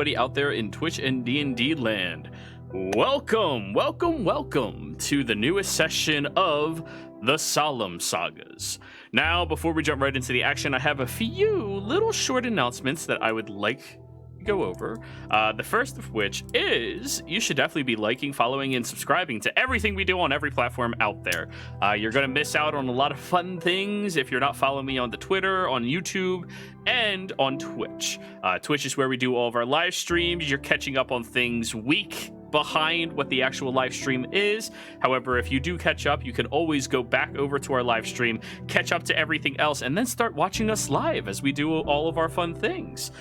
everybody out there in Twitch and D&D land. Welcome to the newest session of the Solemn Sagas. Now, before we jump right into the action, I have a few little short announcements that I would like to go over. The first of which is you should definitely be liking, following, and subscribing to everything we do on every platform out there. You're going to miss out on a lot of fun things if you're not following me on the Twitter, on YouTube, and on Twitch. Twitch is where we do all of our live streams. You're catching up on things week behind what the actual live stream is. However, if you do catch up, you can always go back over to our live stream, catch up to everything else, and then start watching us live as we do all of our fun things.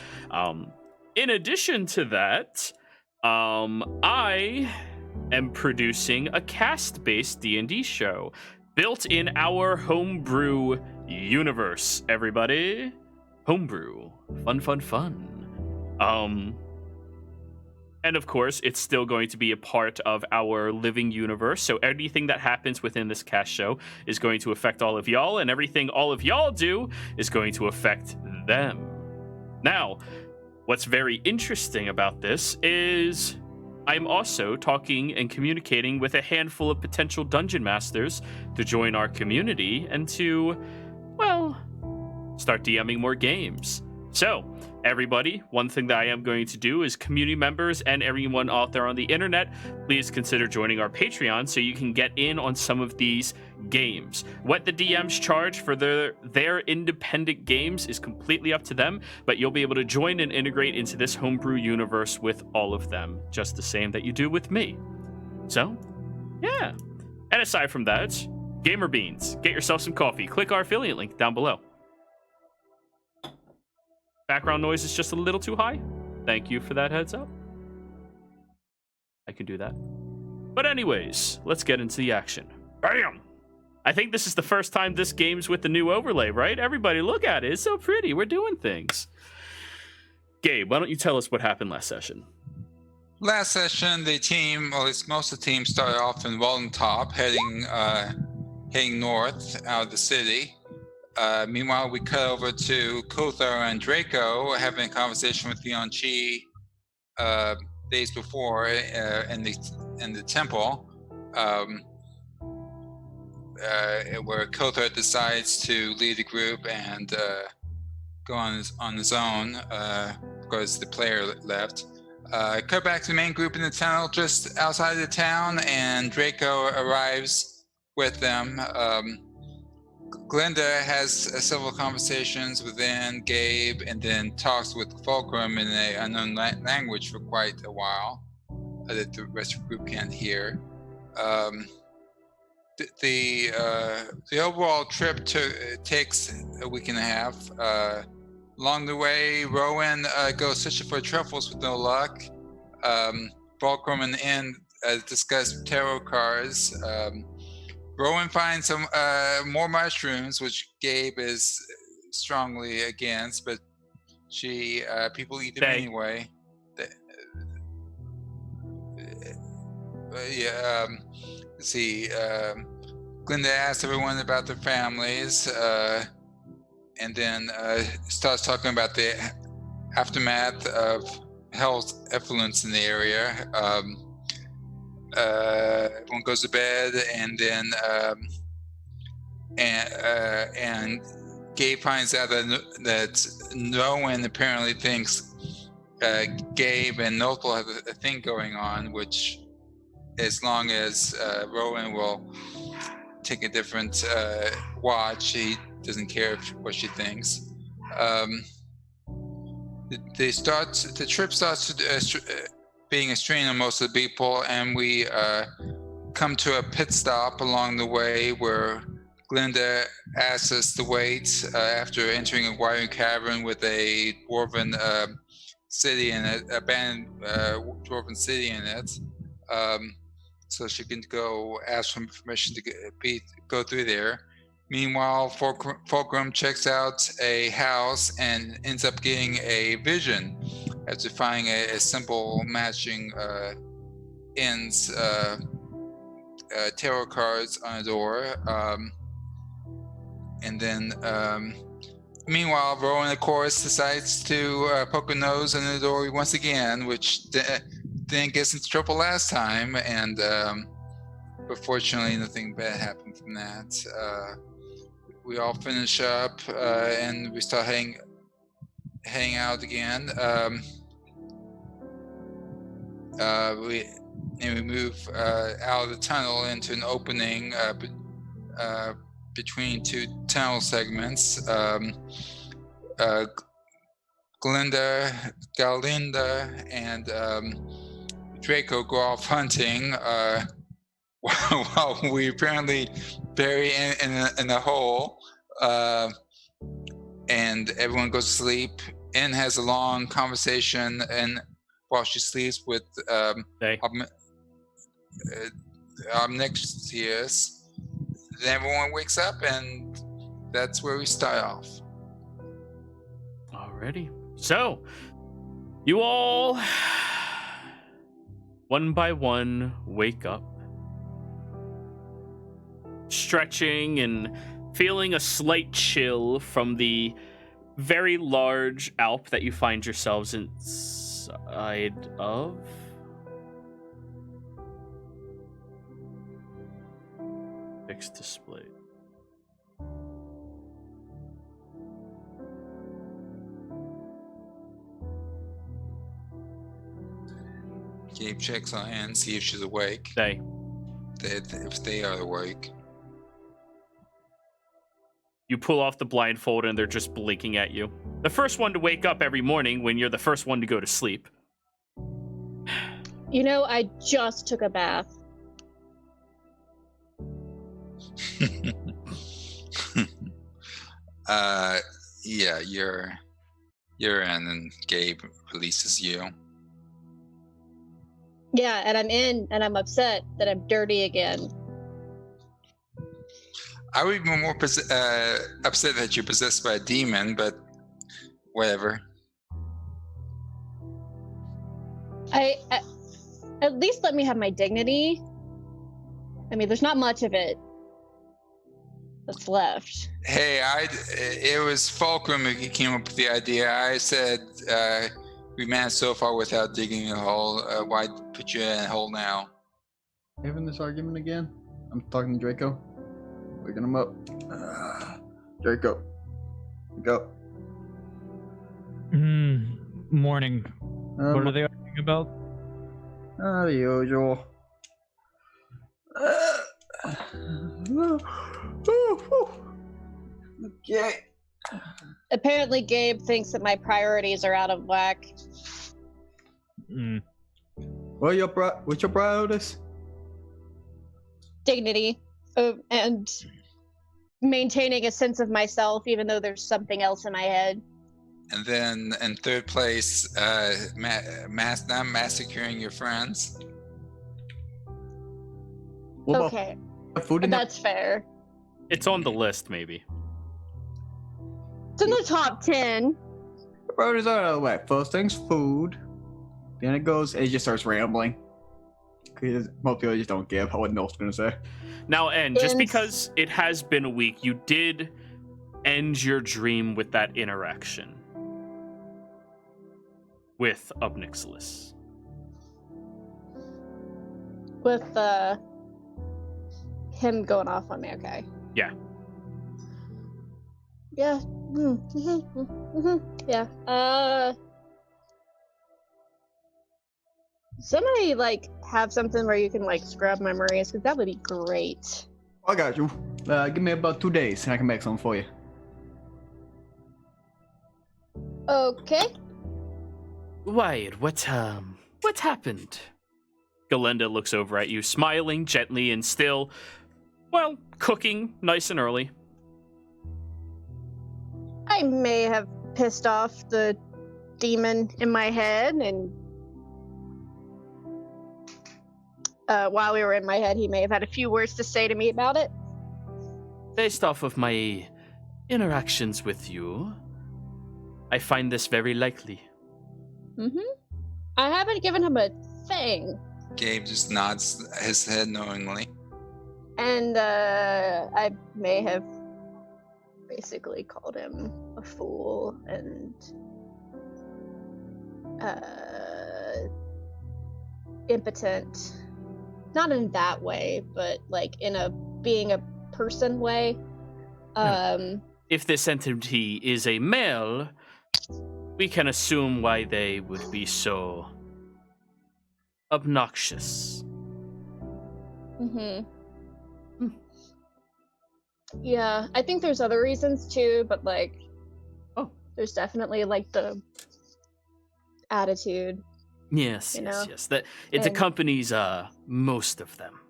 In addition to that, I am producing a cast-based D&D show built in our homebrew universe, everybody. Homebrew. Fun. And of course, it's still going to be a part of our living universe. So anything that happens within this cast show is going to affect all of y'all, and everything all of y'all do is going to affect them. Now, what's very interesting about this is I'm also talking and communicating with a handful of potential dungeon masters to join our community and to, well, start DMing more games. So, everybody, one thing that I am going to do is community members and everyone out there on the internet, please consider joining our Patreon so you can get in on some of these games. What the DMs charge for their independent games is completely up to them, but you'll be able to join and integrate into this homebrew universe with all of them, just the same that you do with me. So, yeah. And aside from that, Gamer Beans, get yourself some coffee. Click our affiliate link down below. Background noise is just a little too high. Thank you for that heads up. I can do that. But anyways, let's get into the action. Bam! I think this is the first time this game's with the new overlay, right? Everybody look at it. It's so pretty. We're doing things. Gabe, why don't you tell us what happened last session? Last session, the team, or at least most of the team, started off in Walden Top, heading north out of the city. Meanwhile, we cut over to Kothar and Draco having a conversation with Leon Chi days before in the temple, where Kothar decides to lead the group and go on his own because the player left. Cut back to the main group in the tunnel just outside the town, and Draco arrives with them. Glinda has several conversations with Gabe, and then talks with Fulcrum in an unknown language for quite a while that the rest of the group can't hear. The overall trip takes a week and a half. Along the way, Rowan goes searching for truffles with no luck. Fulcrum and N discuss tarot cards. Rowan finds some more mushrooms, which Gabe is strongly against, but people eat them anyway. Let's see. Glinda asks everyone about their families, and then starts talking about the aftermath of health effluence in the area. Everyone goes to bed, and then and Gabe finds out that no one apparently thinks Gabe and Nothal have a thing going on, which, as long as Rowan will take a different watch, he doesn't care what she thinks. The trip starts being a strain on most of the people, and we come to a pit stop along the way where Glinda asks us to wait after entering a wiring cavern with a dwarven city in it, abandoned dwarven city in it, so she can go ask for permission to go through there. Meanwhile, Fulcrum checks out a house and ends up getting a vision after finding a simple matching ends tarot cards on a door. And then Meanwhile, Rowan, of course, decides to poke a nose in the door once again, which didn't get us into trouble last time, and but fortunately, nothing bad happened from that. We all finish up, and we start hang out again. We move out of the tunnel into an opening between two tunnel segments. Galinda, and Draco go off hunting while we apparently bury in a hole, and everyone goes to sleep. Anne has a long conversation and while she sleeps with Omnixius. Then everyone wakes up, and that's where we start off. Alrighty. So, you all, one by one, wake up, stretching and feeling a slight chill from the very large alp that you find yourselves inside of. Fixed display. Gabe checks on Anne, see if she's awake. If they are awake. You pull off the blindfold and they're just blinking at you. The first one to wake up every morning when you're the first one to go to sleep. You know, I just took a bath. Yeah, you're in, and Gabe releases you. Yeah, and I'm in, and I'm upset that I'm dirty again. I would be more upset that you're possessed by a demon, but whatever. I at least let me have my dignity. I mean, there's not much of it that's left. Hey, it was Fulcrum who came up with the idea. I said we managed so far without digging a hole. Why put you in a hole now? Having this argument again? I'm talking to Draco. Waking him up. Draco. Wake up. Morning. What are they arguing about? The usual. Okay. Apparently, Gabe thinks that my priorities are out of whack. What's your priorities? Dignity. And maintaining a sense of myself, even though there's something else in my head. And then in third place, not massacring your friends. Okay, that's fair. It's on the list, maybe. It's in the top 10. Priorities are like first thing's food. Then it just starts rambling. Because most people just don't give what Noel's gonna say. Now, N, just because it has been a week, you did end your dream with that interaction with Obnixilis. With him going off on me, okay. Yeah. Yeah. Yeah. Somebody have something where you can scrub memories, because that would be great. I got you. Give me about 2 days and I can make something for you. Okay. Wyatt, what happened? Galinda looks over at you, smiling gently and still, cooking nice and early. I may have pissed off the demon in my head, and while we were in my head, he may have had a few words to say to me about it. Based off of my interactions with you, I find this very likely. I haven't given him a thing. Gabe just nods his head knowingly. And I may have basically called him a fool and impotent. Not in that way, but like in a being a person way. If this entity is a male, we can assume why they would be so obnoxious. Mm-hmm. Yeah, I think there's other reasons too, but like, there's definitely like the attitude. Yes, You yes, know? yes. That it accompanies most of them.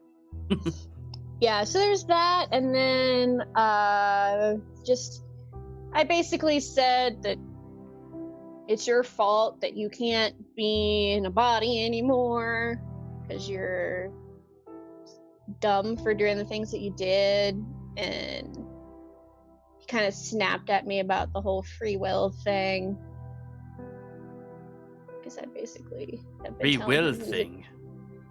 Yeah, so there's that, and then I basically said that it's your fault that you can't be in a body anymore because you're dumb for doing the things that you did, and he kind of snapped at me about the whole free will thing. Because I basically have been Free telling will him thing.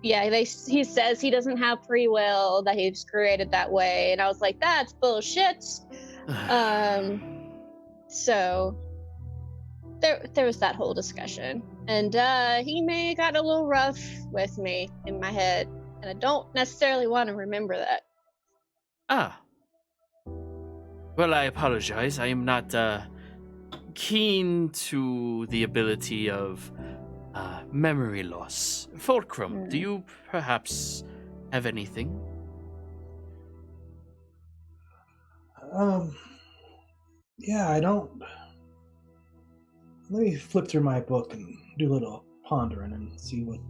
Yeah, he says he doesn't have free will, that he's created that way, and I was like, that's bullshit. So there was that whole discussion, and he may have got a little rough with me in my head, and I don't necessarily want to remember that. Well, I apologize. I am not keen to the ability of memory loss. Fulcrum, do you perhaps have anything? Yeah, I don't. Let me flip through my book and do a little pondering and see what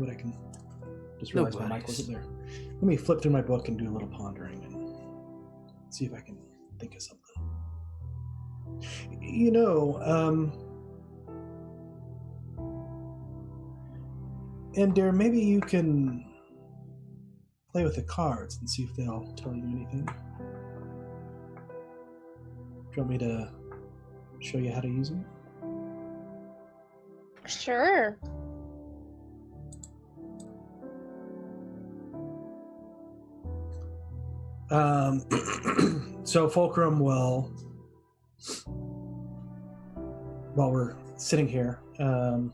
I can. Just realized my mic wasn't there. Let me flip through my book and do a little pondering and see if I can think of something. You know, Ender, maybe you can play with the cards and see if they'll tell you anything. Do you want me to show you how to use them? Sure. So Fulcrum will, while we're sitting here, so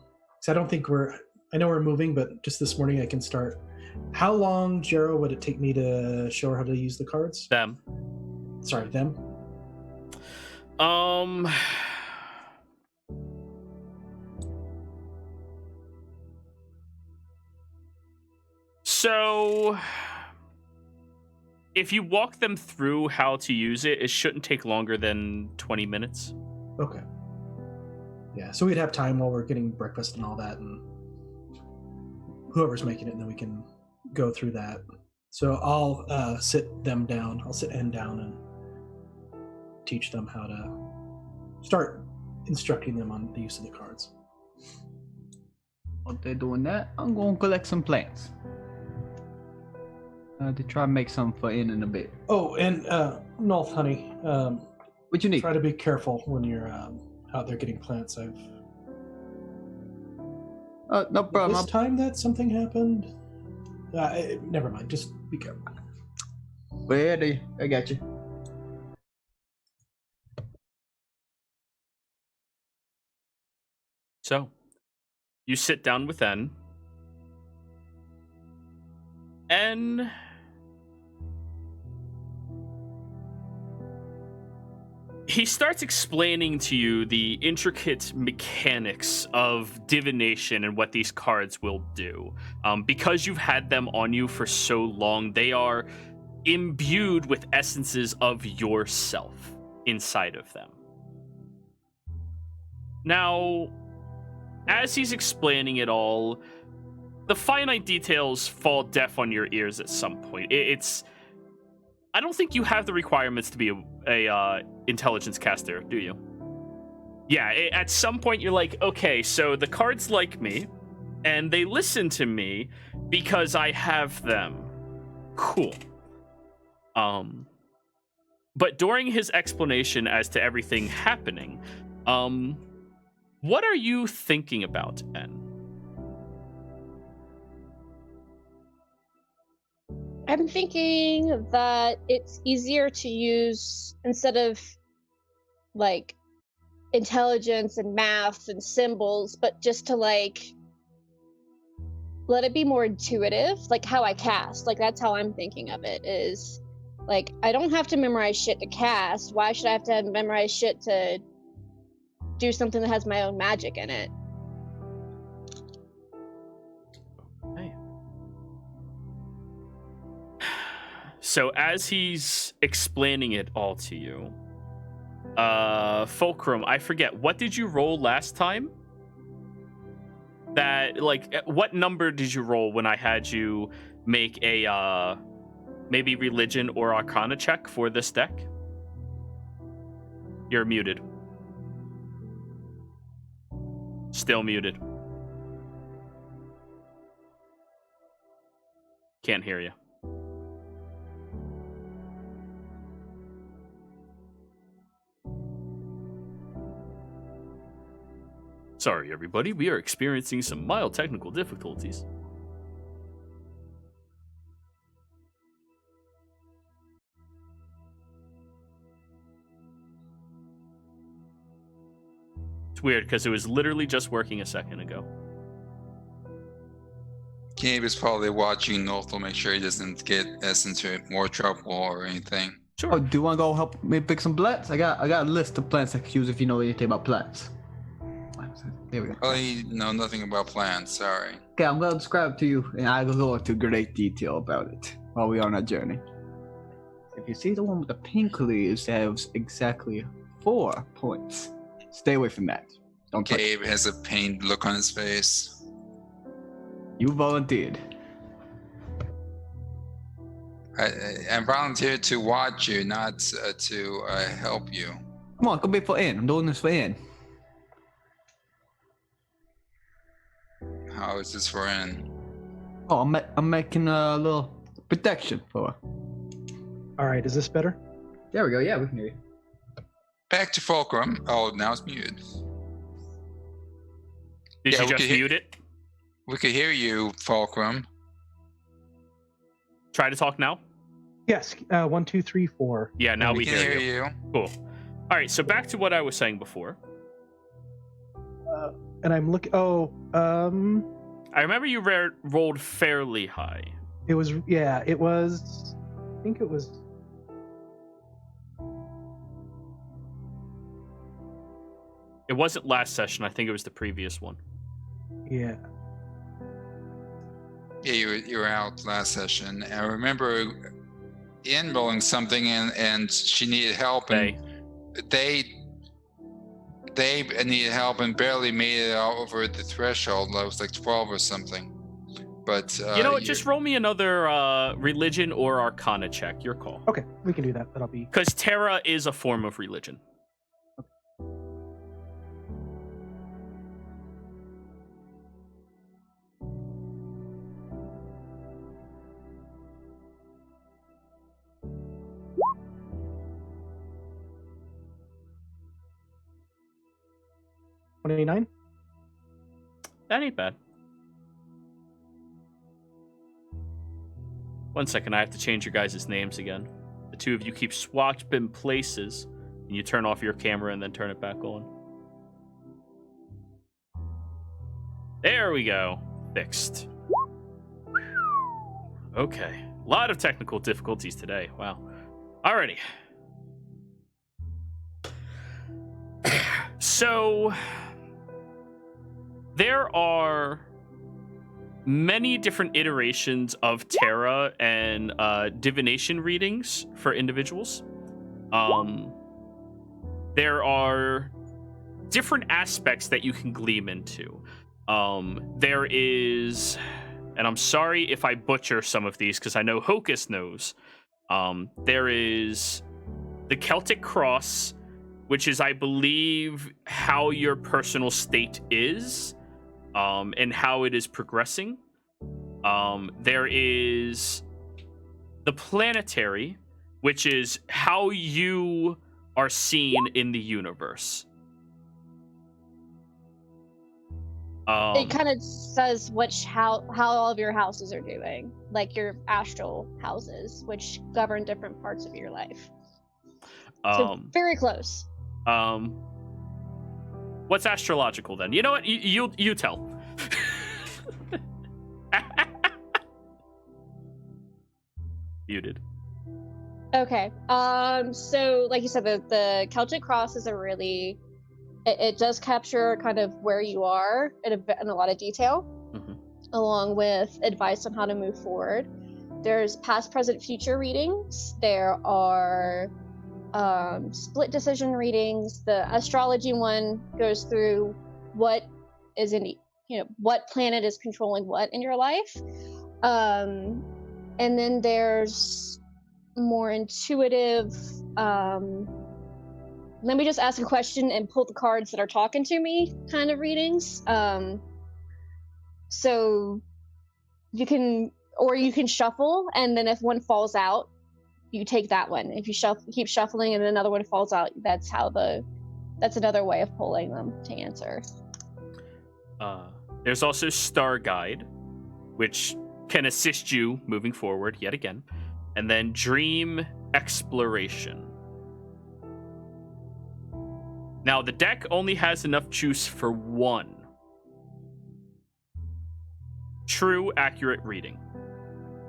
I don't think I know we're moving, but just this morning I can start. How long, Jero, would it take me to show her how to use the cards? Them. Sorry, them? So, if you walk them through how to use it, it shouldn't take longer than 20 minutes. Okay. Yeah, so we'd have time while we're getting breakfast and all that, and whoever's making it, and then we can go through that. So I'll sit them down. I'll sit N down and teach them how to start instructing them on the use of the cards. While they're doing that, I'm going to collect some plants. To try and make some for in a bit. Oh, and Nolth, honey, what you need? Try to be careful when you're out there getting plants. No problem. This time that something happened. Never mind. Just be careful. Well, I got you. So, you sit down with N. N he starts explaining to you the intricate mechanics of divination and what these cards will do. Because you've had them on you for so long, they are imbued with essences of yourself inside of them. Now, as he's explaining it all, the finite details fall deaf on your ears at some point. I don't think you have the requirements to be a intelligence caster, do you? Yeah, at some point you're like, okay, so the cards like me, and they listen to me because I have them. Cool. But during his explanation as to everything happening, what are you thinking about, N? I'm thinking that it's easier to use instead of like intelligence and math and symbols, but just to like let it be more intuitive, like how I cast. Like that's how I'm thinking of it is like I don't have to memorize shit to cast. Why should I have to memorize shit to do something that has my own magic in it? Okay. So as he's explaining it all to you, Fulcrum, I forget, what did you roll last time? That, like, what number did you roll when I had you make a, maybe religion or arcana check for this deck? You're muted. Still muted. Can't hear you. Sorry, everybody. We are experiencing some mild technical difficulties. It's weird because it was literally just working a second ago. Gabe is probably watching North to make sure he doesn't get us into more trouble or anything. Sure. Oh, do you want to go help me pick some plants? I got a list of plants I could use if you know anything about plants. There we go. I know nothing about plants, sorry. Okay, I'm gonna describe it to you, and I will go into great detail about it while we are on our journey. If you see the one with the pink leaves, it has exactly 4 points. Stay away from that. Don't touch it. Gabe has a pained look on his face. You volunteered. I volunteered to watch you, not to help you. Come on, come be for Ann. I'm doing this for Ann. How is this for in? Oh, I'm making a little protection for her. All right, is this better? There we go. Yeah, we can hear you. Back to Fulcrum. Oh, now it's muted. Did Yeah, you we just could hear- mute it? We could hear you, Fulcrum. Try to talk now? Yes. 1, 2, 3, 4. Yeah, now we we can hear hear you. you. Cool. All right, so back to what I was saying before. And I'm looking. I remember you rolled fairly high. It was. Yeah, it was. I think it was. It wasn't last session. I think it was the previous one. Yeah. Yeah, you were out last session. I remember Ian rolling something and she needed help, and they needed help and barely made it over the threshold. It was like 12 or something. But you know what? Just roll me another religion or arcana check. Your call. Okay, we can do that. That'll be. Because Terra is a form of religion. $29. That ain't bad. One second, I have to change your guys' names again. The two of you keep swapping places, and you turn off your camera and then turn it back on. There we go. Fixed. Okay. A lot of technical difficulties today. Wow. Alrighty. So, there are many different iterations of Terra and divination readings for individuals. There are different aspects that you can gleam into. There is, and I'm sorry if I butcher some of these because I know Hocus knows. There is the Celtic Cross, which is, I believe, how your personal state is, and how it is progressing. There is the planetary, which is how you are seen in the universe. It kind of says how all of your houses are doing, like your astral houses, which govern different parts of your life. So very close. What's astrological then? You know what? You tell. Muted. Okay. So like you said, the Celtic cross is a really it does capture kind of where you are in a lot of detail, along with advice on how to move forward. There's past, present, future readings. There are split decision readings. The astrology one goes through what is what planet is controlling what in your life. And then there's more intuitive, let me just ask a question and pull the cards that are talking to me kind of readings. So you can shuffle, and then if one falls out, you take that one. If you keep shuffling and another one falls out, that's another way of pulling them to answer. There's also Star Guide, which can assist you moving forward yet again. And then Dream Exploration. Now, the deck only has enough juice for one true, accurate reading,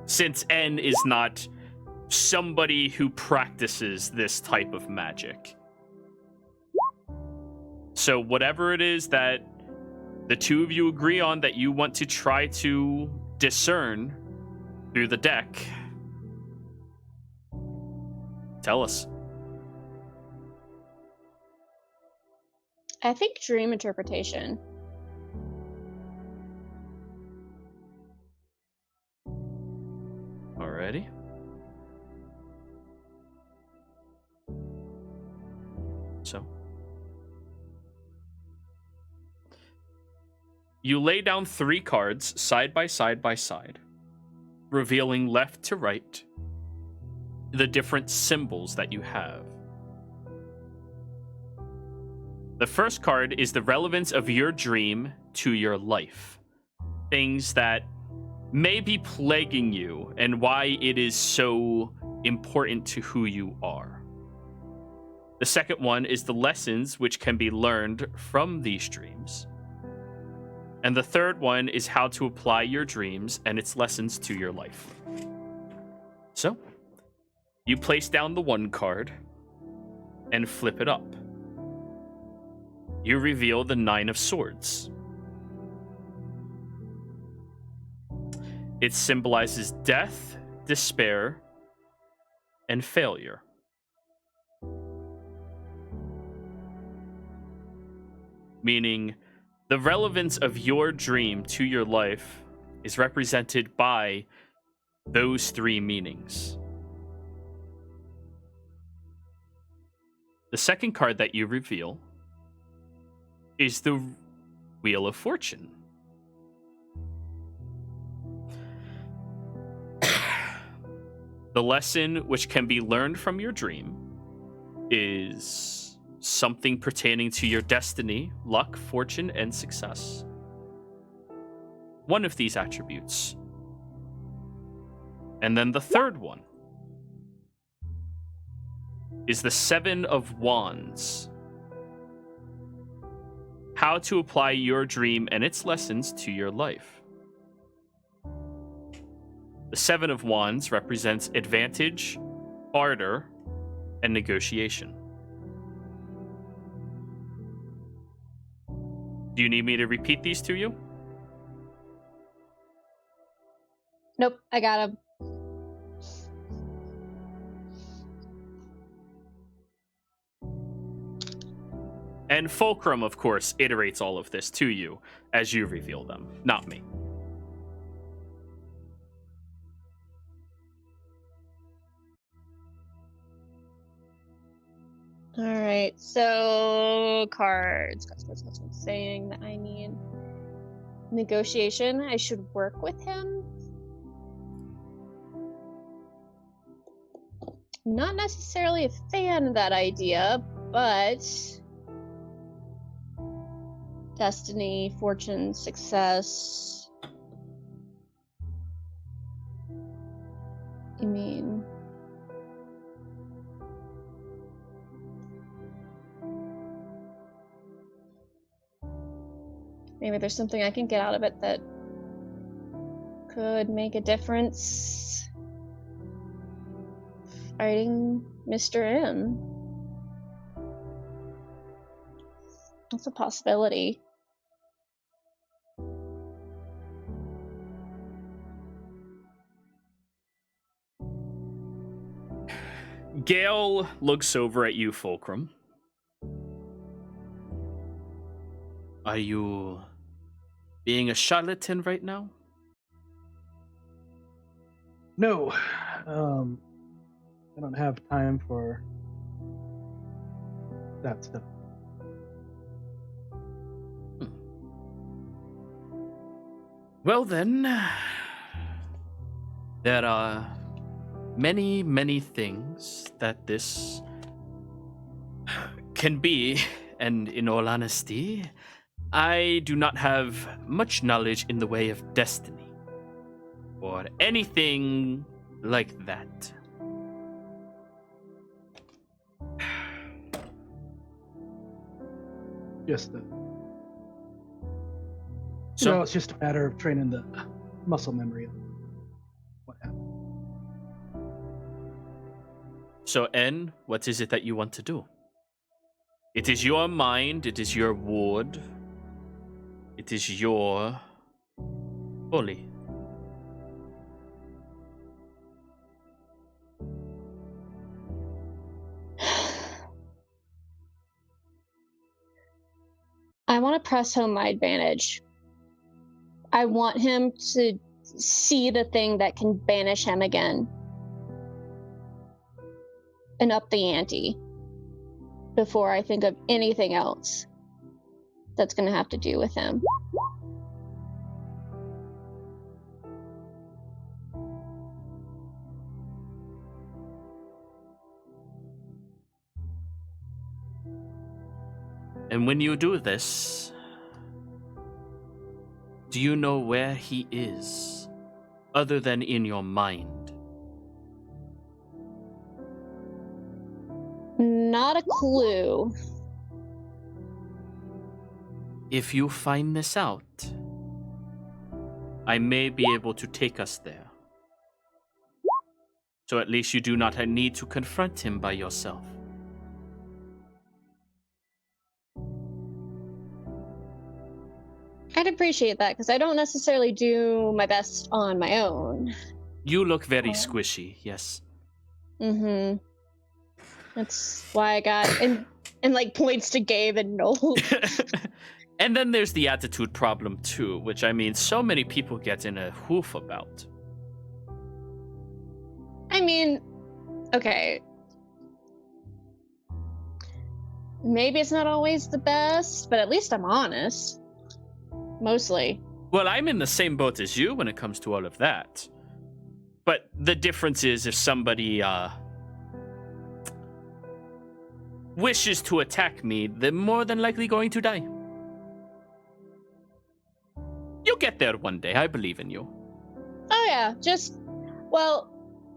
since N is not somebody who practices this type of magic. So whatever it is that the two of you agree on that you want to try to discern through the deck, tell us. I think dream interpretation. Alrighty. So, you lay down 3 cards side by side, revealing left to right the different symbols that you have. The first card is the relevance of your dream to your life. Things that may be plaguing you and why it is so important to who you are. The second one is the lessons which can be learned from these dreams. And the third one is how to apply your dreams and its lessons to your life. So, you place down the 1 card and flip it up. You reveal the 9 of Swords. It symbolizes death, despair, and failure. Meaning, the relevance of your dream to your life is represented by those 3 meanings. The second card that you reveal is the Wheel of Fortune. The lesson which can be learned from your dream is something pertaining to your destiny, luck, fortune, and success. One of these attributes. And then the third one is the 7 of Wands. How to apply your dream and its lessons to your life. The 7 of Wands represents advantage, barter, and negotiation. Do you need me to repeat these to you? Nope, I got him. And Fulcrum, of course, iterates all of this to you as you reveal them, not me. All right, so cards. Saying that I need negotiation. I should work with him. Not necessarily a fan of that idea, but destiny, fortune, success. I mean, maybe there's something I can get out of it that could make a difference. Fighting Mr. M. That's a possibility. Gale looks over at you, Fulcrum. Are you being a charlatan right now? No, I don't have time for that stuff. Well then, there are many, many things that this can be, and in all honesty, I do not have much knowledge in the way of destiny or anything like that. Just the. So, It's just a matter of training the muscle memory of what happened. so N, what is it that you want to do? It is your mind, it is your ward, it is your bully. I want to press home my advantage. I want him to see the thing that can banish him again. And up the ante. Before I think of anything else that's going to have to do with him. And when you do this, do you know where he is, other than in your mind? Not a clue. If you find this out, I may be able to take us there. So at least you do not need to confront him by yourself. I'd appreciate that, because I don't necessarily do my best on my own. You look very squishy, yes. Mm-hmm. That's why I got... And like, points to Gabe and Noel. And then there's the attitude problem, too, which, I mean, so many people get in a hoof about. I mean, okay. Maybe it's not always the best, but at least I'm honest. Mostly. Well, I'm in the same boat as you when it comes to all of that. But the difference is if somebody wishes to attack me, they're more than likely going to die. You'll get there one day. I believe in you. Oh yeah, well,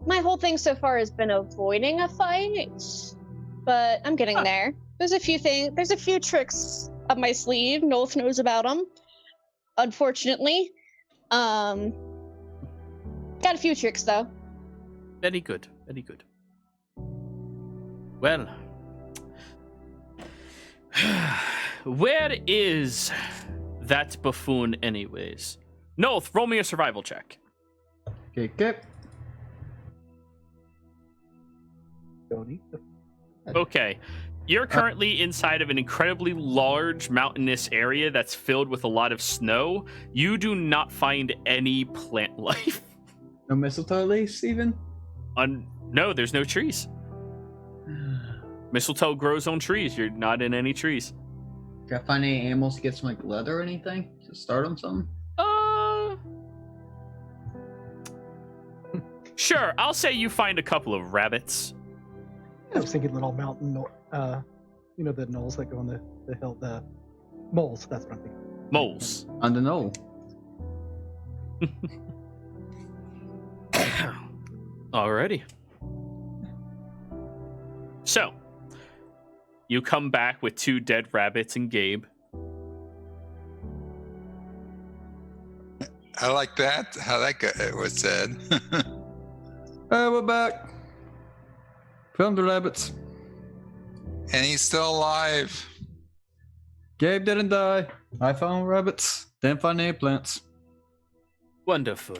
my whole thing so far has been avoiding a fight, but I'm getting there. There's a few tricks up my sleeve. Nolf knows about them. Unfortunately, got a few tricks though. Very good, very good. Well, where is that buffoon anyways? Nolf, roll me a survival check. Okay. Don't eat the. Okay. You're currently inside of an incredibly large mountainous area that's filled with a lot of snow. You do not find any plant life. No mistletoe leaves, even? No, there's no trees. Mistletoe grows on trees. You're not in any trees. Can I find any animals to get some like leather or anything? To start on something? Sure. I'll say you find a couple of rabbits. I was thinking little mountain, the knolls that go on the hill, the Moles. That's what I'm thinking. Moles. I don't know. Alrighty. So, you come back with 2 dead rabbits and Gabe. I like that. How that was said. Hey, we're back. Found the rabbits. And he's still alive. Gabe didn't die. I found rabbits. Didn't find any plants. Wonderful.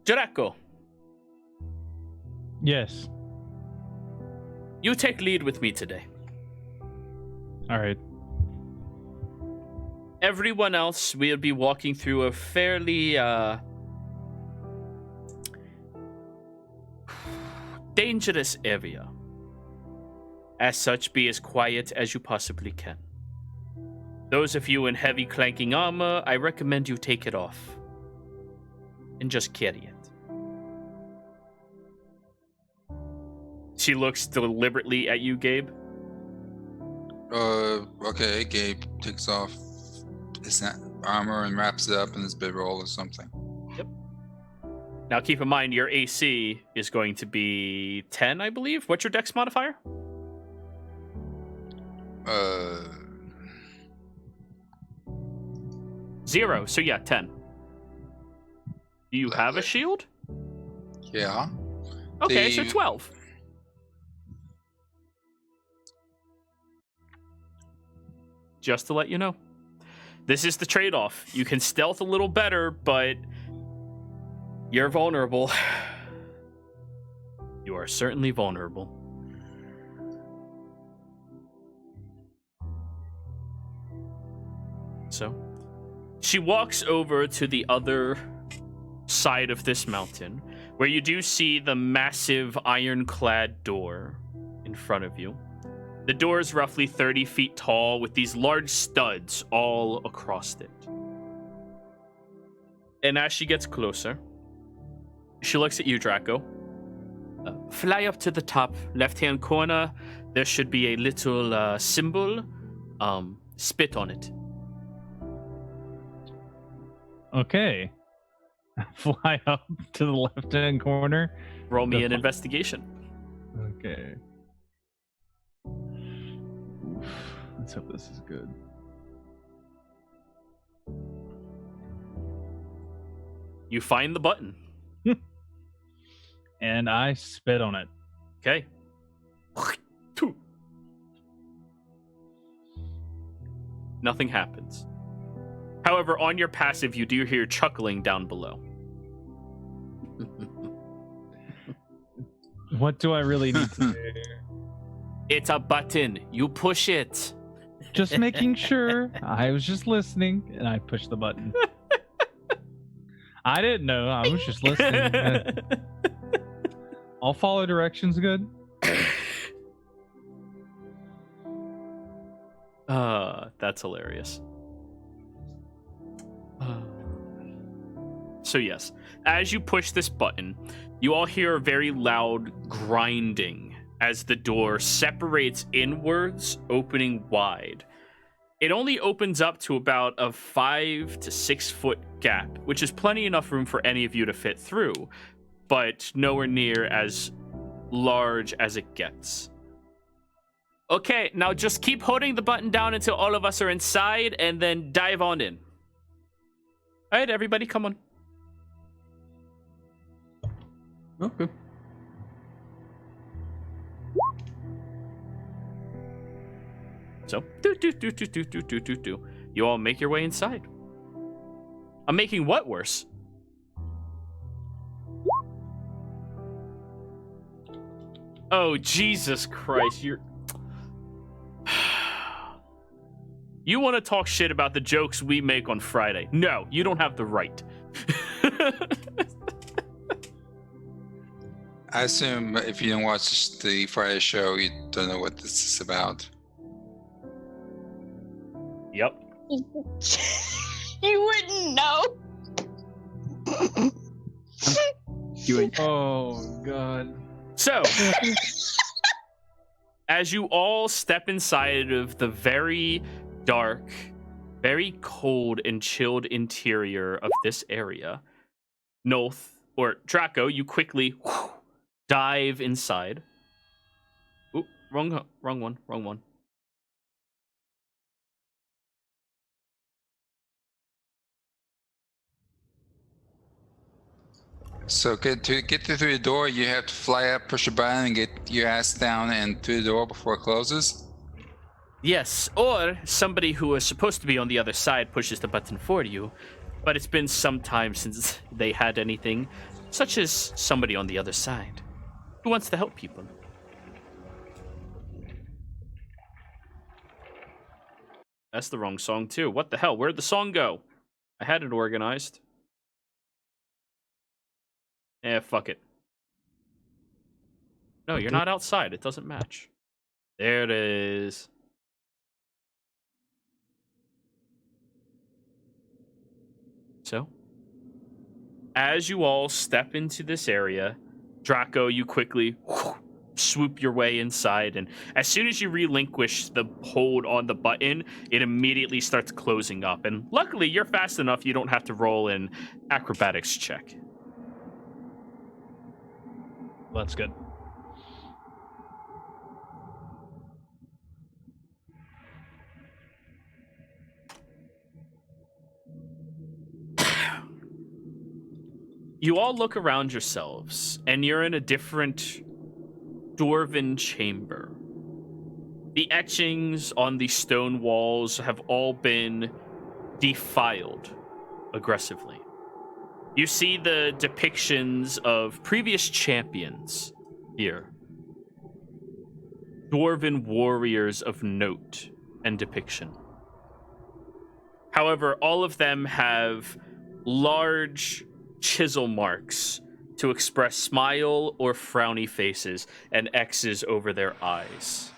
Draco, Yes. you take lead with me today. All right. Everyone else will be walking through a fairly dangerous area. As such, be as quiet as you possibly can. Those of you in heavy clanking armor, I recommend you take it off and just carry it. She looks deliberately at you, Gabe. Okay, Gabe takes off his armor and wraps it up in his bedroll or something. Now, keep in mind, your AC is going to be 10, I believe. What's your dex modifier? 0. So, yeah, 10. Do you have a shield? Yeah. Okay, so 12. Just to let you know. This is the trade-off. You can stealth a little better, but you're vulnerable. You are certainly vulnerable. So, she walks over to the other side of this mountain, where you do see the massive ironclad door in front of you. The door is roughly 30 feet tall with these large studs all across it. And as she gets closer, she looks at you, Draco. Fly up to the top left-hand corner. There should be a little symbol. Spit on it. Okay. Fly up to the left-hand corner. Roll me an investigation. Okay. Oof. Let's hope this is good. You find the button. And I spit on it. Okay. Nothing happens. However, on your passive, you do hear chuckling down below. What do I really need to do? It's a button. You push it. Just making sure. I was just listening, and I pushed the button. I didn't know. I was just listening. I'll follow directions good. That's hilarious. So yes, as you push this button, you all hear a very loud grinding as the door separates inwards, opening wide. It only opens up to about a 5 to 6 foot gap, which is plenty enough room for any of you to fit through, but nowhere near as large as it gets. Okay, now just keep holding the button down until all of us are inside, and then dive on in. All right, everybody, come on. Okay. So, do. You all make your way inside. I'm making what worse? Oh, Jesus Christ, you're... You want to talk shit about the jokes we make on Friday. No, you don't have the right. I assume if you didn't watch the Friday show, you don't know what this is about. Yep. You wouldn't know. Oh, God. So, as you all step inside of the very dark, very cold and chilled interior of this area, Nolth, or Draco, you quickly dive inside. Oop, wrong one. So to get through the door, you have to fly up, push a button, and get your ass down and through the door before it closes. Yes, or somebody who is supposed to be on the other side pushes the button for you, but it's been some time since they had anything, such as somebody on the other side who wants to help people. That's the wrong song, too. What the hell? Where'd the song go? I had it organized. Fuck it. No, you're not outside. It doesn't match. There it is. So, as you all step into this area, Draco, you quickly swoop your way inside, and as soon as you relinquish the hold on the button, it immediately starts closing up. And luckily, you're fast enough you don't have to roll an acrobatics check. Well, that's good. You all look around yourselves, and you're in a different dwarven chamber. The etchings on the stone walls have all been defiled aggressively. You see the depictions of previous champions here. Dwarven warriors of note and depiction. However, all of them have large chisel marks to express smile or frowny faces and X's over their eyes.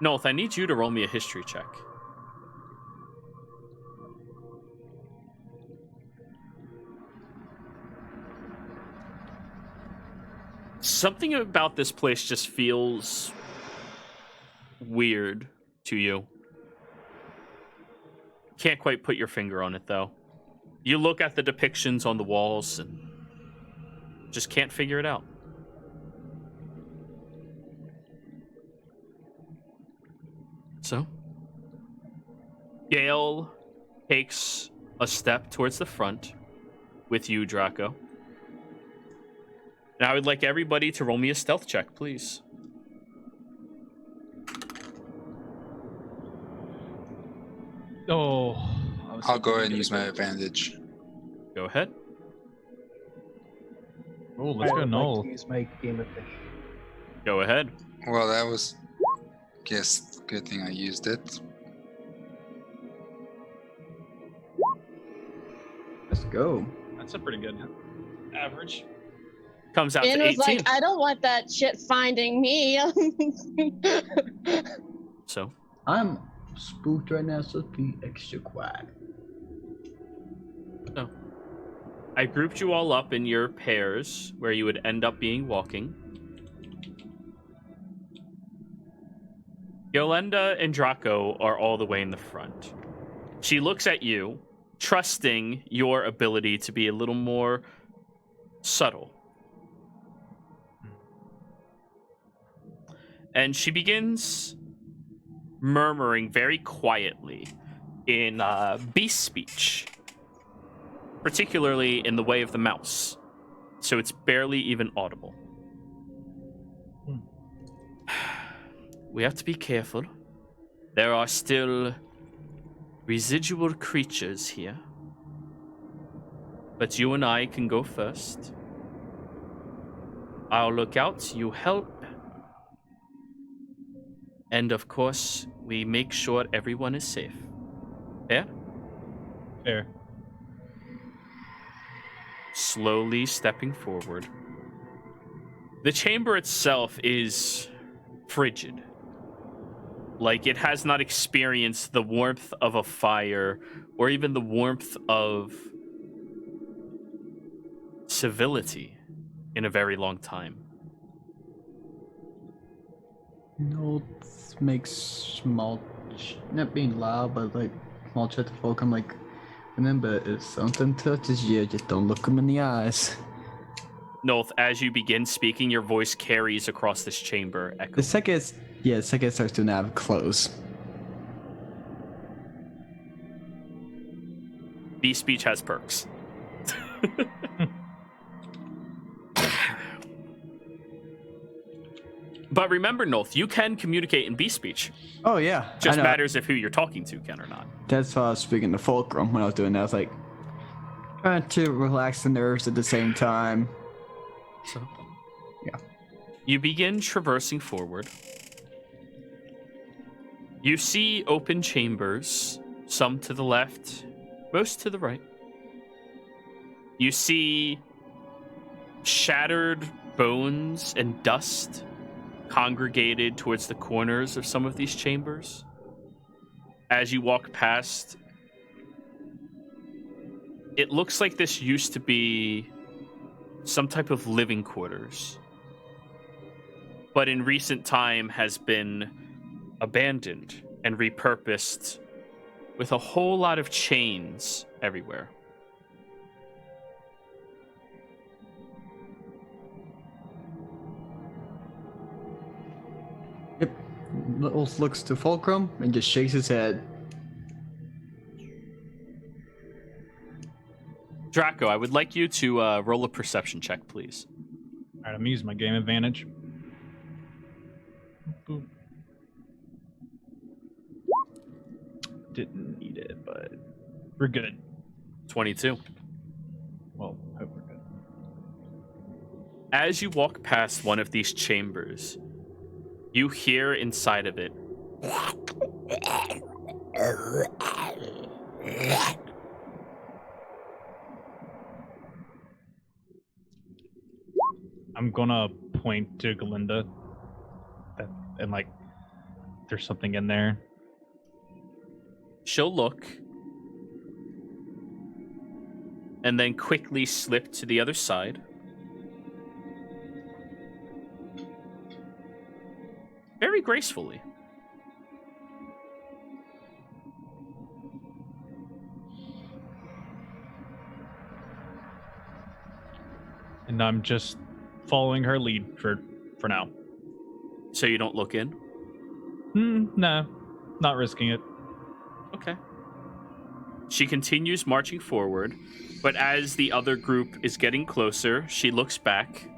Nolth, I need you to roll me a history check. Something about this place just feels weird to you. Can't quite put your finger on it, though. You look at the depictions on the walls and just can't figure it out. So, Gale takes a step towards the front with you, Draco. Now I would like everybody to roll me a stealth check, please. Oh, I'll go ahead and use my advantage. Go ahead. Oh, let's go null. Use my game of fish. Go ahead. Well, that was, guess, good thing I used it. Let's go. That's a pretty good average. Comes out And to was 18. like, I don't want that shit finding me. So, I'm spooked right now, so be extra quiet. I grouped you all up in your pairs where you would end up being walking. Yolanda and Draco are all the way in the front. She looks at you, trusting your ability to be a little more subtle. And she begins murmuring very quietly in beast speech, particularly in the way of the mouse. So it's barely even audible. We have to be careful. There are still residual creatures here. But you and I can go first. I'll look out, you help. And of course, we make sure everyone is safe. Fair? Fair. Slowly stepping forward. The chamber itself is frigid. Like it has not experienced the warmth of a fire or even the warmth of civility in a very long time. No, Notes makes small, not being loud, but like small chat to Fulcrum. Like, remember, if something touches you, just don't look them in the eyes. Nolth, as you begin speaking, your voice carries across this chamber. The Echoing. second, the second it starts to nav close. Beast speech has perks. But remember, Nolth, you can communicate in beast speech. Oh yeah, Just I know. matters if who you're talking to can or not. That's why I was speaking to Fulcrum when I was doing that. I was like, trying to relax the nerves at the same time. So, yeah. You begin traversing forward. You see open chambers, some to the left, most to the right. You see shattered bones and dust congregated towards the corners of some of these chambers. As you walk past, it looks like this used to be some type of living quarters, but in recent time has been abandoned and repurposed with a whole lot of chains everywhere. Yep. Littles looks to Fulcrum and just shakes his head. Draco, I would like you to roll a perception check, please. All right, I'm using my game advantage. Boop. Didn't need it, but we're good. 22. Well, hope we're good. As you walk past one of these chambers, you hear inside of it I'm gonna point to Glinda, and like, there's something in there. she'll look and then quickly slip to the other side. Very gracefully. And I'm just following her lead for now. So you don't look in? Nah, not risking it. Okay. She continues marching forward, but as the other group is getting closer, she looks back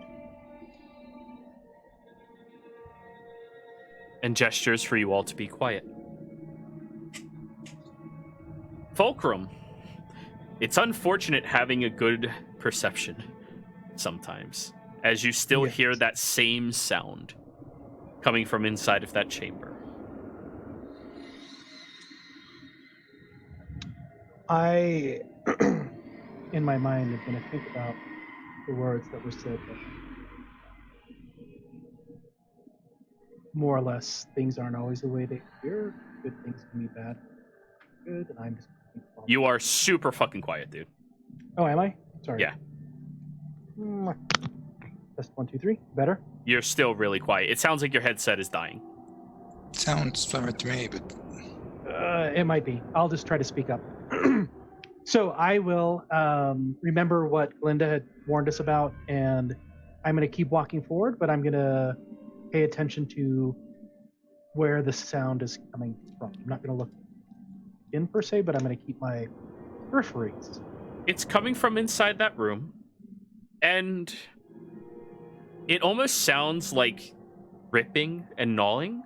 and gestures for you all to be quiet. Fulcrum, it's unfortunate having a good perception sometimes, as you still Yes. hear that same sound coming from inside of that chamber. I, in my mind, am going to think about the words that were said. That more or less, things aren't always the way they appear. Good things can be bad. Good, and I'm just. You are super fucking quiet, dude. Oh, am I? Sorry. Yeah. Test 1, 2, 3. Better. You're still really quiet. It sounds like your headset is dying. Sounds familiar to me, but It might be. I'll just try to speak up. So I will remember what Glinda had warned us about, and I'm going to keep walking forward, but I'm going to pay attention to where the sound is coming from. I'm not going to look in per se, but I'm going to keep my peripheries. It's coming from inside that room, and it almost sounds like ripping and gnawing,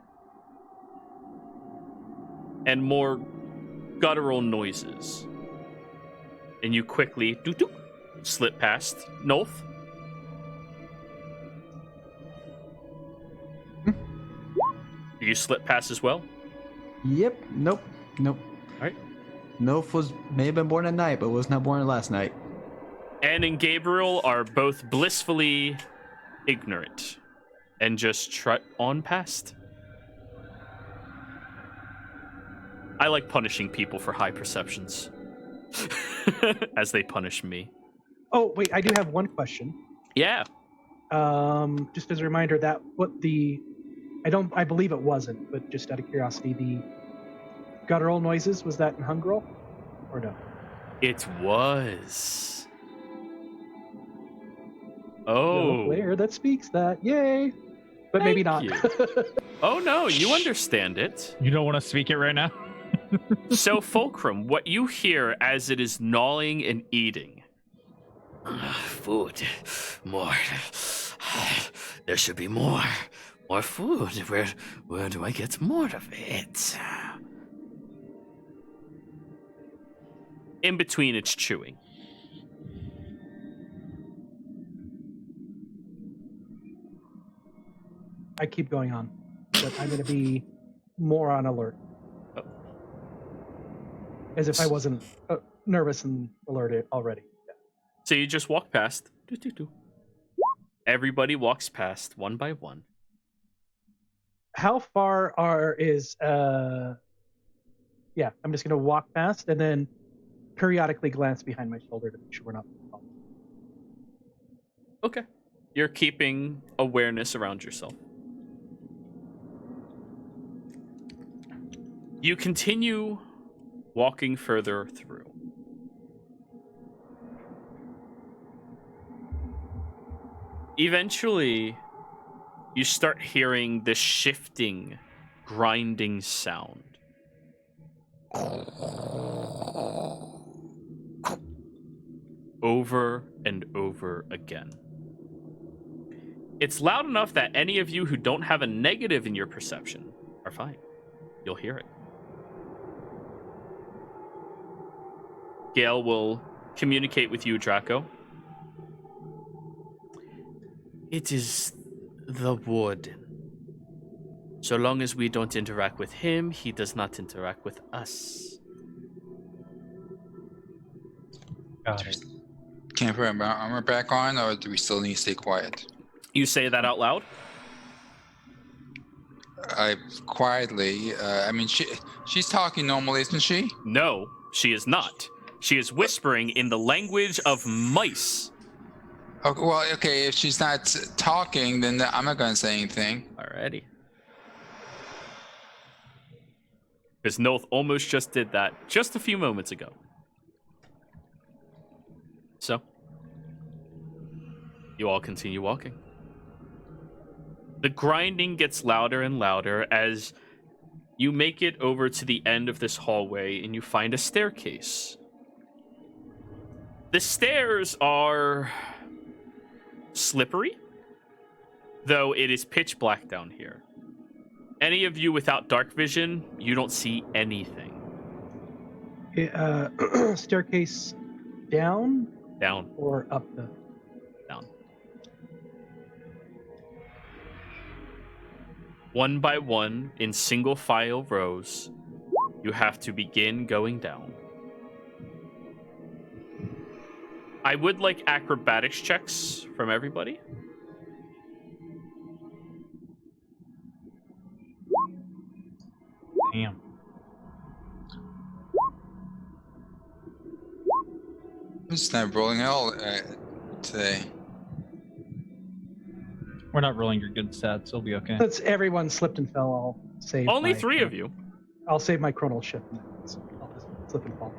and more guttural noises. And you quickly slip past. Nolth? You slip past as well? Yep. Nope. All right. Nope may have been born at night, but was not born last night. Anne and Gabriel are both blissfully ignorant and just trot on past. I like punishing people for high perceptions. As they punish me. Oh, wait, I do have one question. Yeah. Just as a reminder, that what the I believe it wasn't, but just out of curiosity, the guttural noises, was that in Hungrel? Or no? It was. No Oh. player that speaks that. Yay! But maybe not. Thank Oh no, you understand it. You don't want to speak it right now? So, Fulcrum, what you hear as it is gnawing and eating. Food. More. There should be more. More food. Where do I get more of it? In between, it's chewing. I keep going on, but I'm going to be more on alert. Oh. As if I wasn't nervous and alerted already. So you just walk past. Doo-doo-doo. Everybody walks past one by one. How far is I'm just going to walk past and then periodically glance behind my shoulder to make sure we're not followed. Okay. You're keeping awareness around yourself. You continue walking further through. Eventually, you start hearing this shifting, grinding sound. Over and over again. It's loud enough that any of you who don't have a negative in your perception are fine. You'll hear it. Gale will communicate with you, Draco. It is the warden. So long as we don't interact with him, he does not interact with us. Got it. Can I put my armor back on, or do we still need to stay quiet? You say that out loud? I quietly. I mean, she's talking normally, isn't she? No, she is not. She is whispering in the language of mice. Okay, well, okay. If she's not talking, then I'm not going to say anything. Alrighty. Because Noth almost just did that just a few moments ago. So, you all continue walking. The grinding gets louder and louder as you make it over to the end of this hallway and you find a staircase. The stairs are slippery, though it is pitch black down here. Any of you without dark vision, you don't see anything. Staircase down Down. or up the... Down. One by one, in single file rows, you have to begin going down. I would like acrobatics checks from everybody. Damn. I'm just not rolling at all today. We're not rolling your good stats. It'll be okay. Since everyone slipped and fell, I'll save Only my, 3 of you. I'll save my chronal shift. So I'll just slip and fall.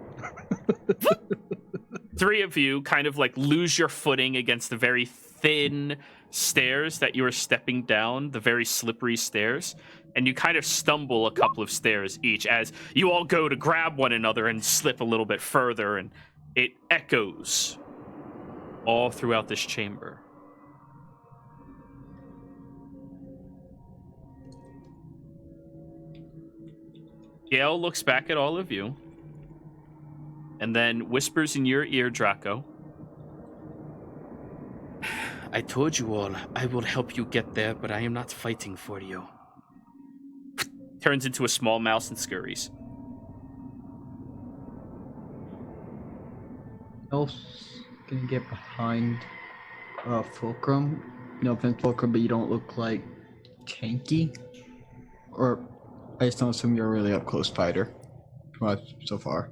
3 of you kind of like lose your footing against the very thin stairs that you are stepping down, the very slippery stairs, and you kind of stumble a couple of stairs each as you all go to grab one another and slip a little bit further, and it echoes all throughout this chamber. Gale looks back at all of you and then whispers in your ear, Draco. I told you all, I will help you get there, but I am not fighting for you. Turns into a small mouse and scurries. Else can get behind Fulcrum. No offense, Fulcrum, but you don't look like tanky. Or I just don't assume you're a really up close fighter. Well, so far.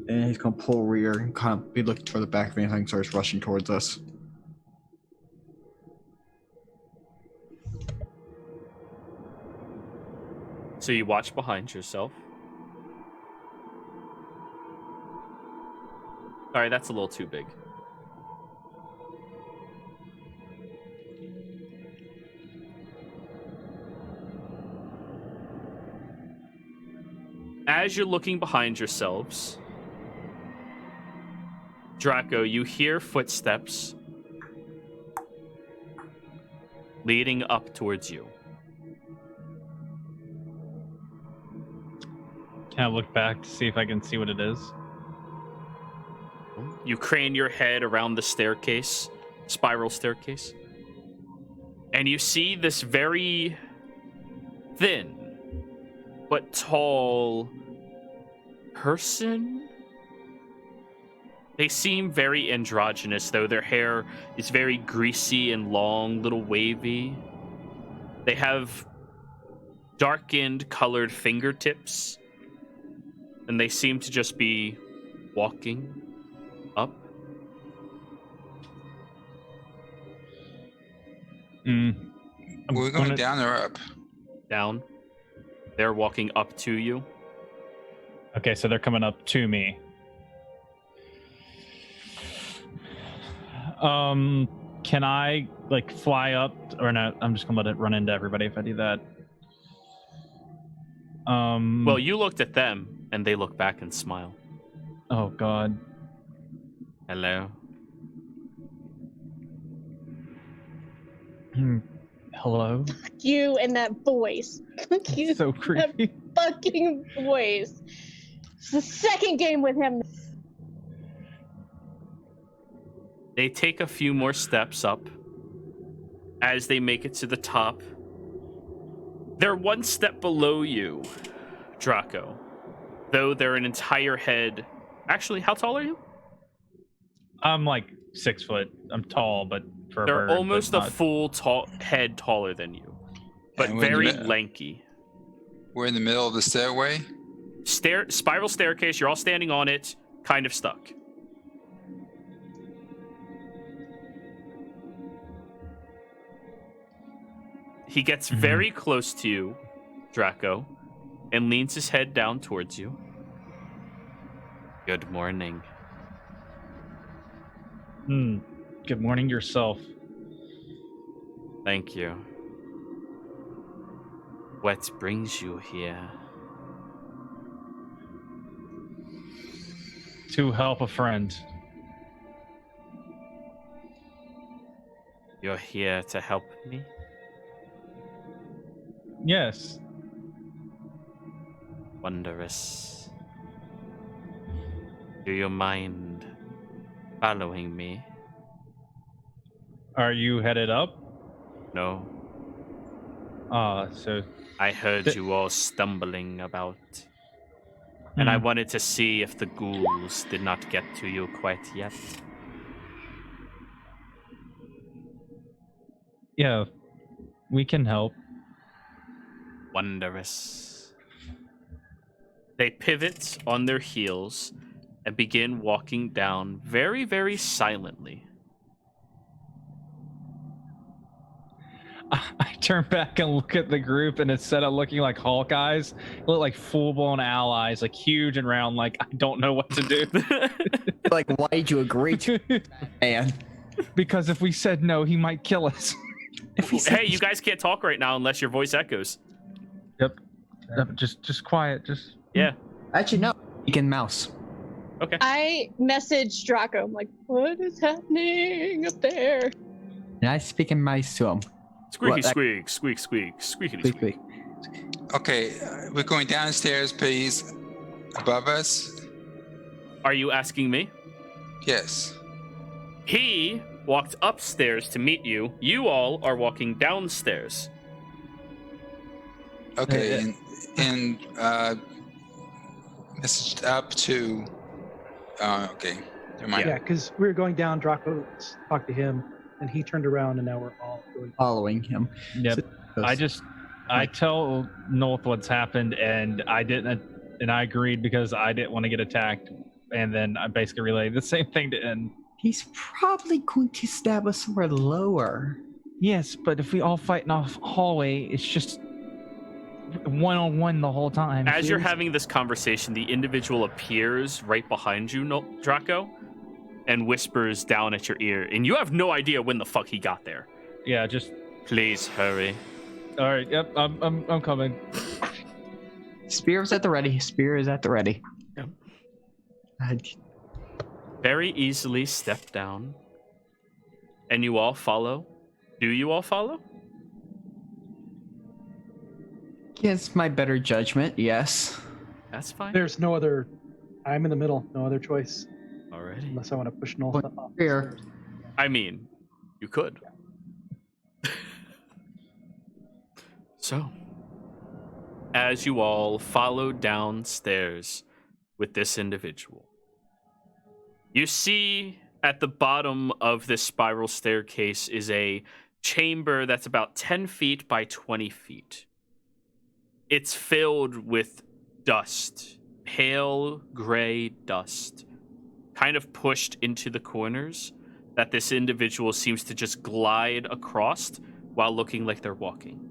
And he's gonna pull rear and kind of be looking toward the back of anything, starts rushing towards us. So you watch behind yourself. Sorry, that's a little too big. As you're looking behind yourselves, Draco, you hear footsteps leading up towards you. Can I look back to see if I can see what it is? You crane your head around the staircase, spiral staircase, and you see this very thin but tall person. They seem very androgynous, though. Their hair is very greasy and long, little wavy. They have darkened, colored fingertips, and they seem to just be walking up. We're going down or up? Down. They're walking up to you. Okay, so they're coming up to me. Can I like fly up or not? I'm just gonna let it run into everybody if I do that. Well, you looked at them and they look back and smile. Oh God. Hello. Hello. You and that voice. You So creepy. fucking voice. It's the second game with him. They take a few more steps up. As they make it to the top, they're one step below you, Draco. Though they're an entire head. Actually, how tall are you? I'm like 6 foot. I'm tall, but for a They're bird, almost but a not- full head taller than you, but And we're in the very mid- lanky. We're in the middle of the stairway. Spiral staircase. You're all standing on it, kind of stuck. He gets very close to you, Draco, and leans his head down towards you. Good morning. Good morning yourself. Thank you. What brings you here? To help a friend. You're here to help me? Yes. Wondrous. Do you mind following me? Are you headed up? No. So I heard you all stumbling about. And I wanted to see if the ghouls did not get to you quite yet. yeah, we can help. Wondrous. They pivot on their heels and begin walking down very, very silently. I turn back and look at the group, and instead of looking like Hawkeyes, they look like full-blown allies, like huge and round. Like I don't know what to do. Like, why did you agree to it, man? Because if we said no, he might kill us. Hey, you guys can't talk right now unless your voice echoes. Yep. Just quiet. Just Yeah. Actually, no. You can mouse. Okay. I messaged Draco. I'm like, what is happening up there? And I speak in mice to him. Squeaky What, that- squeak, squeak squeak, squeaky Quick, squeak. quick. Okay, we're going downstairs, please. Above us. Are you asking me? Yes. He walked upstairs to meet you. You all are walking downstairs. Okay, and messaged up to. Okay, never mind. Yeah, because we were going down. Draco talked to him, and he turned around, and now we're all going. Following him. Yep. So- I tell North what's happened, and I agreed because I didn't want to get attacked, and then I basically relayed the same thing to N. He's probably going to stab us somewhere lower. Yes, but if we all fight in a hallway, it's just one-on-one the whole time. As you're Seriously? having this conversation, the individual appears right behind you, Draco, and whispers down at your ear, and you have no idea when the fuck he got there. Yeah, just Please hurry. all right. Yep, I'm coming. Spear is at the ready. Spear is at the ready. Yep. I- Very easily step down, and you all follow. Do you all follow? Against my better judgment, yes. That's fine. There's no other. I'm in the middle. No other choice Alriady. unless I want to push Noel Point off. Spear. I mean, you could. So, as you all follow downstairs with this individual, you see at the bottom of this spiral staircase is a chamber that's about 10 feet by 20 feet. It's filled with dust, pale gray dust, kind of pushed into the corners that this individual seems to just glide across while looking like they're walking.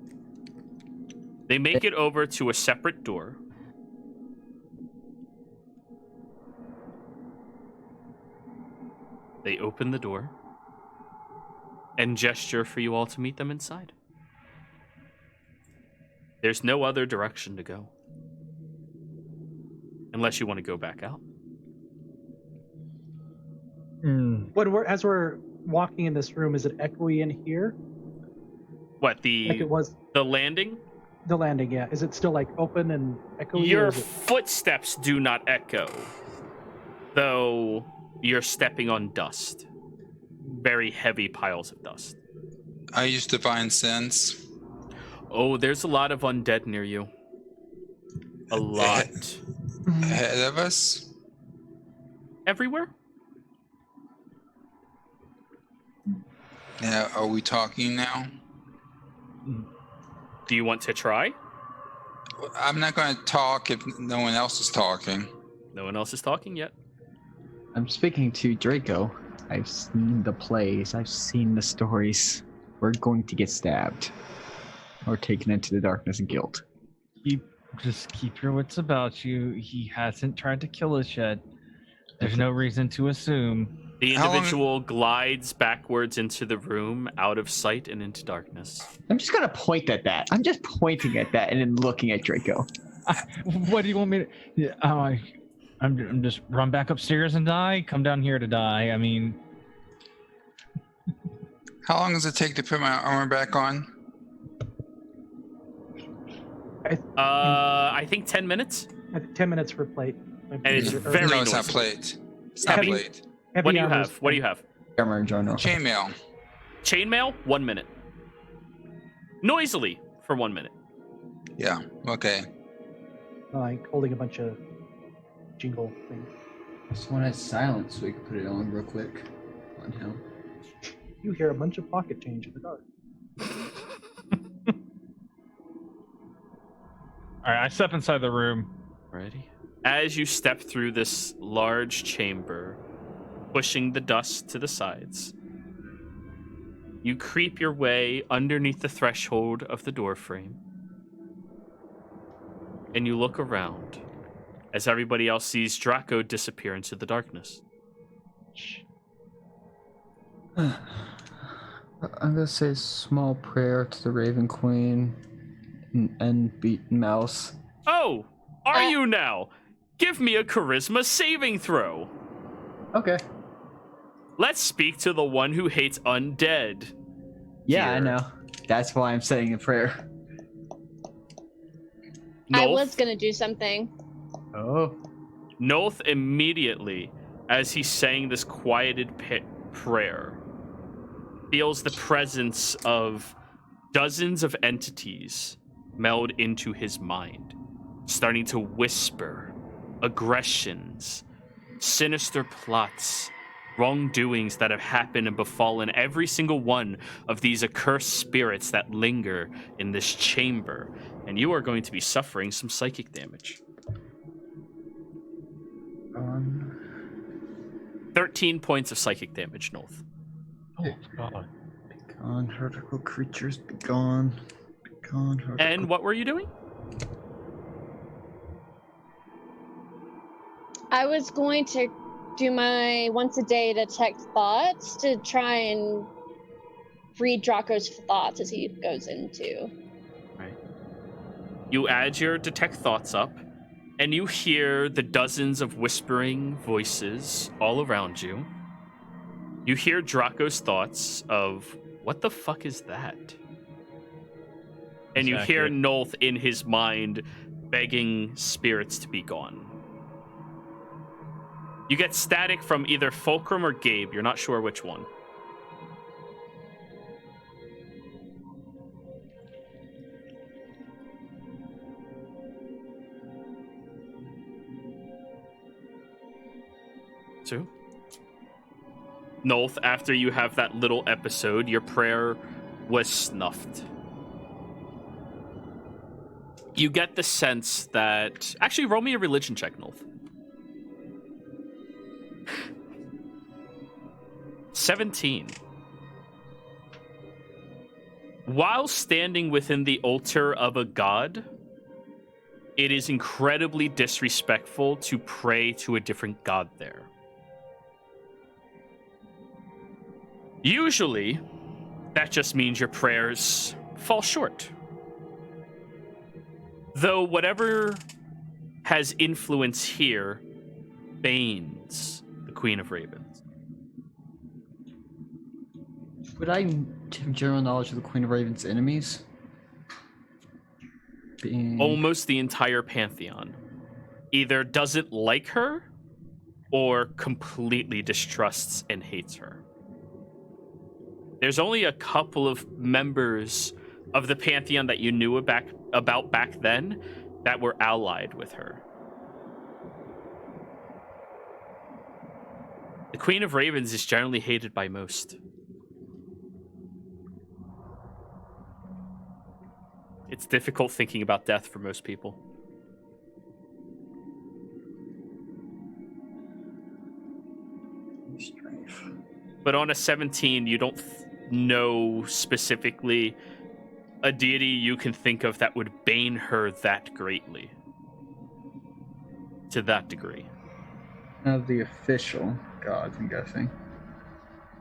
They make it over to a separate door. They open the door and gesture for you all to meet them inside. There's no other direction to go. Unless you want to go back out. As we're walking in this room, is it echoey in here? What, Like it was the landing? the landing, yeah. Is it still like open and echoey? or Your is it- footsteps do not echo, though you're stepping on dust. Very heavy piles of dust. I use divine sense. Oh, there's a lot of undead near you. A lot. Ahead of us. Everywhere? Yeah, are we talking now? Do you want to try? I'm not going to talk if no one else is talking. No one else is talking yet. I'm speaking to Draco. I've seen the plays. I've seen the stories. We're going to get stabbed. Or taken into the darkness and killed. Just keep your wits about you. He hasn't tried to kill us yet. There's no reason to assume. The How long- individual glides backwards into the room, out of sight and into darkness. I'm just gonna point at that. I'm just pointing at that and then looking at Draco. What do you want me to? Yeah, I'm just run back upstairs and die. Come down here to die. I mean, How long does it take to put my armor back on? I think 10 minutes. I think 10 minutes for plate. And it's Or- very no, it's not noisy. plate. It's not Heavy- plate. heavy What do you armor's have? What do you have? Armor and journal. Chainmail. Chainmail, 1 minute. Noisily for 1 minute. Yeah. Okay. like holding a bunch of jingle things. This one has silence, so we can put it on real quick on him. You hear a bunch of pocket change in the dark. all right, I step inside the room. Alrighty. As you step through this large chamber, pushing the dust to the sides, you creep your way underneath the threshold of the doorframe. And you look around as everybody else sees Draco disappear into the darkness. I'm gonna say a small prayer to the Raven Queen and beat Mouse. Oh, are you now? Give me a charisma saving throw. Okay. Let's speak to the one who hates undead. Yeah, I Here. know. That's why I'm saying a prayer. I Nolth- was gonna do something. Oh. Nolth immediately, as he's saying this quieted prayer, feels the presence of dozens of entities meld into his mind, starting to whisper aggressions, sinister plots, wrongdoings that have happened and befallen every single one of these accursed spirits that linger in this chamber, and you are going to be suffering some psychic damage. 13 points of psychic damage, Nolth. Oh God. Begone, heretical creatures, begone. Begone, heretical. And what were you doing? I was going to do my once a day detect thoughts to try and read Draco's thoughts as he goes into. Right. You add your detect thoughts up, and you hear the dozens of whispering voices all around you. You hear Draco's thoughts of, what the fuck is that? And That's you hear accurate. Nolth in his mind begging spirits to be gone. You get static from either Fulcrum or Gabe. You're not sure which one. So, Nolth, after you have that little episode, your prayer was snuffed. You get the sense that... Actually, roll me a religion check, Nolth. 17. While standing within the altar of a god, it is incredibly disrespectful to pray to a different god there. Usually, that just means your prayers fall short. Though whatever has influence here banes the Queen of Ravens. Would I have general knowledge of the Queen of Raven's enemies? Being... Almost the entire pantheon either doesn't like her or completely distrusts and hates her. There's only a couple of members of the pantheon that you knew about back then that were allied with her. The Queen of Ravens is generally hated by most. It's difficult thinking about death for most people. Strength. But on a 17, you don't know specifically a deity you can think of that would bane her that greatly. To that degree. Of the official gods, I'm guessing.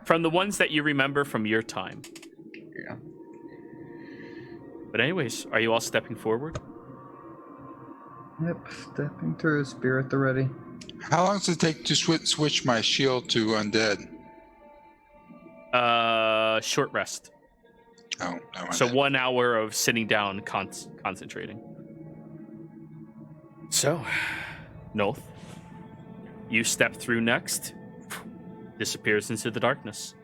From the ones that you remember from your time. Yeah. But anyways, are you all stepping forward? Yep, stepping through spirit already. How long does it take to switch my shield to undead? Short rest. Oh, no. So 1 hour of sitting down, concentrating. So, Nolth, you step through next. Disappears into the darkness.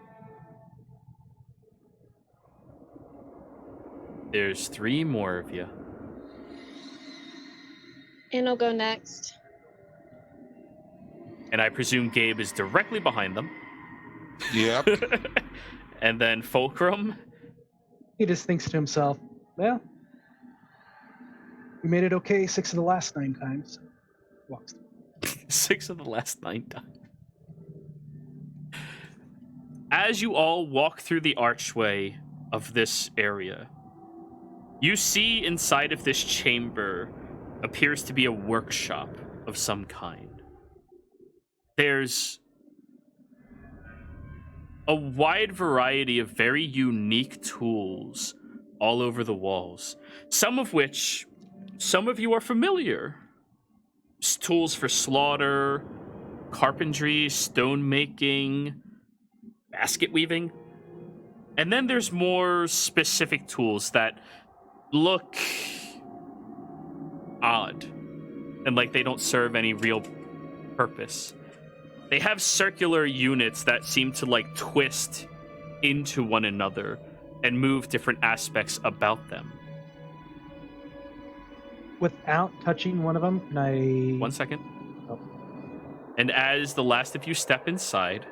There's 3 more of you. And I'll go next. And I presume Gabe is directly behind them. Yep. And then Fulcrum. He just thinks to himself, well, we made it okay 6 of the last 9 times. Walks. 6 of the last 9 times. As you all walk through the archway of this area, you see inside of this chamber appears to be a workshop of some kind. There's a wide variety of very unique tools all over the walls, some of which some of you are familiar. Tools for slaughter, carpentry, stone making, basket weaving. And then there's more specific tools that look odd and like they don't serve any real purpose. They have circular units that seem to like twist into one another and move different aspects about them. Without touching one of them, can I... 1 second. Oh. And as the last of you step inside,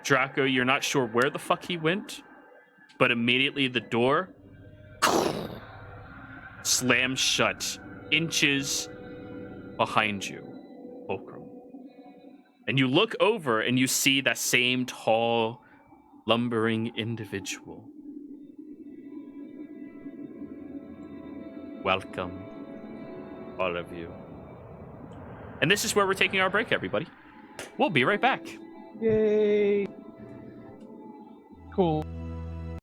Draco, you're not sure where the fuck he went, but immediately the door slams shut, inches behind you, Fulcrum. And you look over and you see that same tall, lumbering individual. Welcome, all of you. And this is where we're taking our break, everybody. We'll be right back. Yay! Cool.